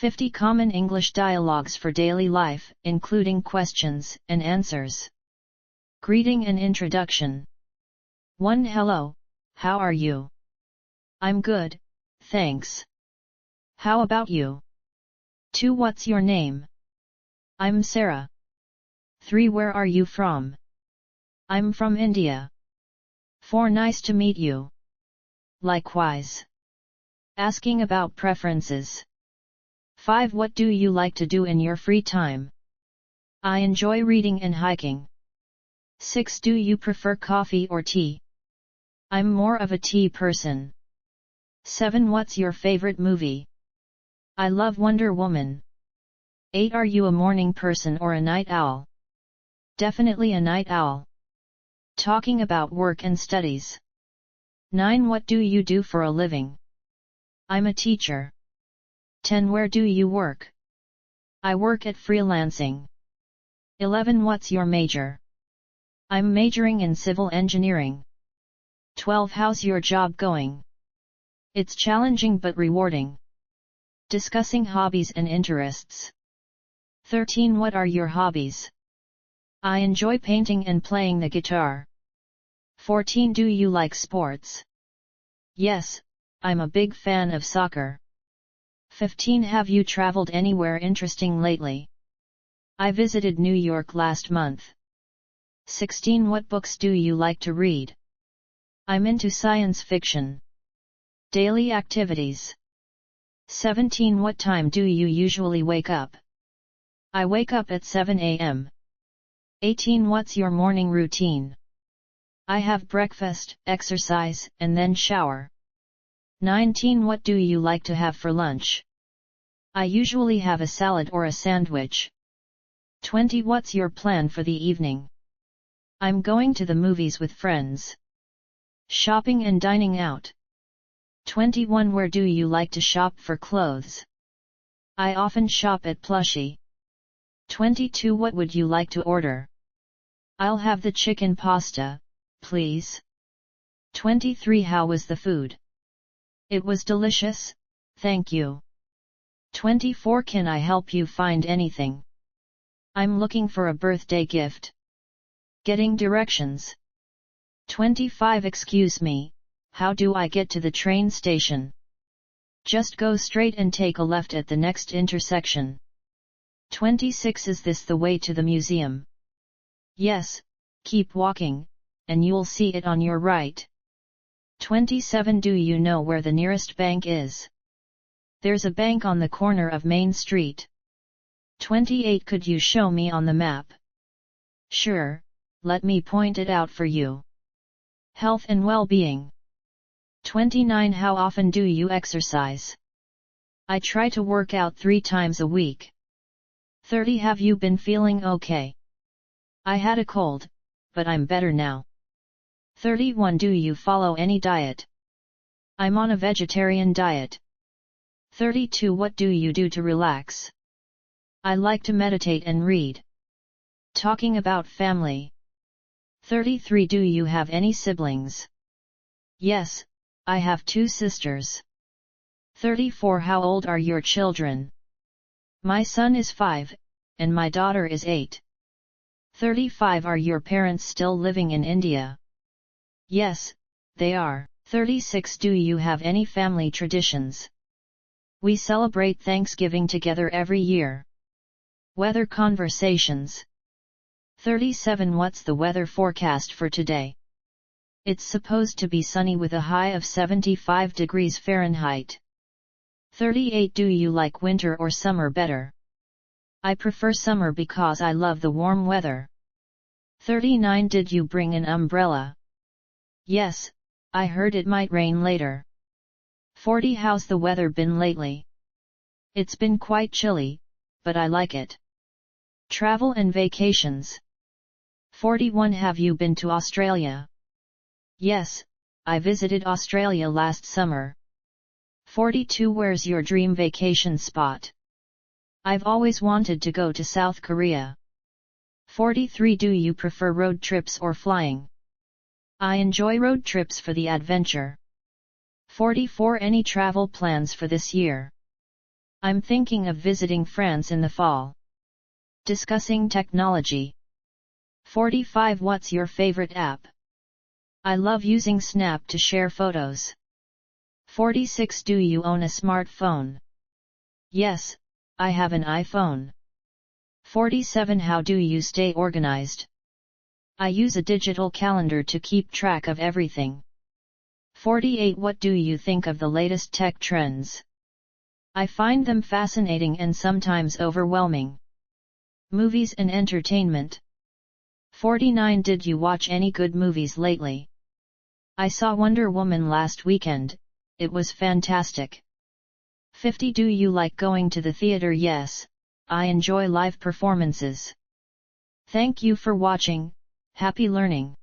50 common English dialogues for daily life, including questions and answers. Greeting and introduction. 1. Hello, how are you? I'm good, thanks. How about you? 2. What's your name? I'm Sarah. 3. Where are you from? I'm from India. 4. Nice to meet you. Likewise. Asking about preferences. 5. What do you like to do in your free time? I enjoy reading and hiking. 6. Do you prefer coffee or tea? I'm more of a tea person. 7. What's your favorite movie? I love Wonder Woman. 8. Are you a morning person or a night owl? Definitely a night owl. Talking about work and studies. 9. What do you do for a living? I'm a teacher. 10. Where do you work? I work at freelancing. 11. What's your major? I'm majoring in civil engineering. 12. How's your job going? It's challenging but rewarding. Discussing hobbies and interests. 13. What are your hobbies? I enjoy painting and playing the guitar. 14. Do you like sports? Yes, I'm a big fan of soccer. 15. Have you traveled anywhere interesting lately? I visited New York last month. 16. What books do you like to read? I'm into science fiction. Daily activities. 17. What time do you usually wake up? I wake up at 7 a.m. 18. What's your morning routine? I have breakfast, exercise, and then shower. 19. What do you like to have for lunch? I usually have a salad or a sandwich. 20. What's your plan for the evening? I'm going to the movies with friends. Shopping and dining out. 21. Where do you like to shop for clothes? I often shop at Plushie. 22. What would you like to order? I'll have the chicken pasta, please. 23. How was the food? It was delicious, thank you. 24. Can I help you find anything? I'm looking for a birthday gift. Getting directions. 25. Excuse me, how do I get to the train station? Just go straight and take a left at the next intersection. 26. Is this the way to the museum? Yes, keep walking, and you'll see it on your right. 27. Do you know where the nearest bank is? There's a bank on the corner of Main Street. 28. Could you show me on the map? Sure, let me point it out for you. Health and well-being. 29. How often do you exercise? I try to work out 3 times a week. 30. Have you been feeling okay? I had a cold, but I'm better now. 31. Do you follow any diet? I'm on a vegetarian diet. 32. What do you do to relax? I like to meditate and read. Talking about family. 33. Do you have any siblings? Yes, I have 2 sisters. 34. How old are your children? My son is 5, and my daughter is 8. 35. Are your parents still living in India? Yes, they are. 36. Do you have any family traditions? We celebrate Thanksgiving together every year. Weather conversations. 37. What's the weather forecast for today? It's supposed to be sunny with a high of 75 degrees Fahrenheit. 38. Do you like winter or summer better? I prefer summer because I love the warm weather. 39. Did you bring an umbrella? Yes, I heard it might rain later. 40. How's the weather been lately? It's been quite chilly, but I like it. Travel and vacations. 41. Have you been to Australia? Yes, I visited Australia last summer. 42. Where's your dream vacation spot? I've always wanted to go to South Korea. 43. Do you prefer road trips or flying? I enjoy road trips for the adventure. 44. Any travel plans for this year? I'm thinking of visiting France in the fall. Discussing technology. 45. What's your favorite app? I love using Snap to share photos. 46. Do you own a smartphone? Yes, I have an iPhone. 47. How do you stay organized? I use a digital calendar to keep track of everything. 48. What do you think of the latest tech trends? I find them fascinating and sometimes overwhelming. Movies and entertainment. 49. Did you watch any good movies lately? I saw Wonder Woman last weekend, it was fantastic. 50. Do you like going to the theater? Yes, I enjoy live performances. Thank you for watching, happy learning.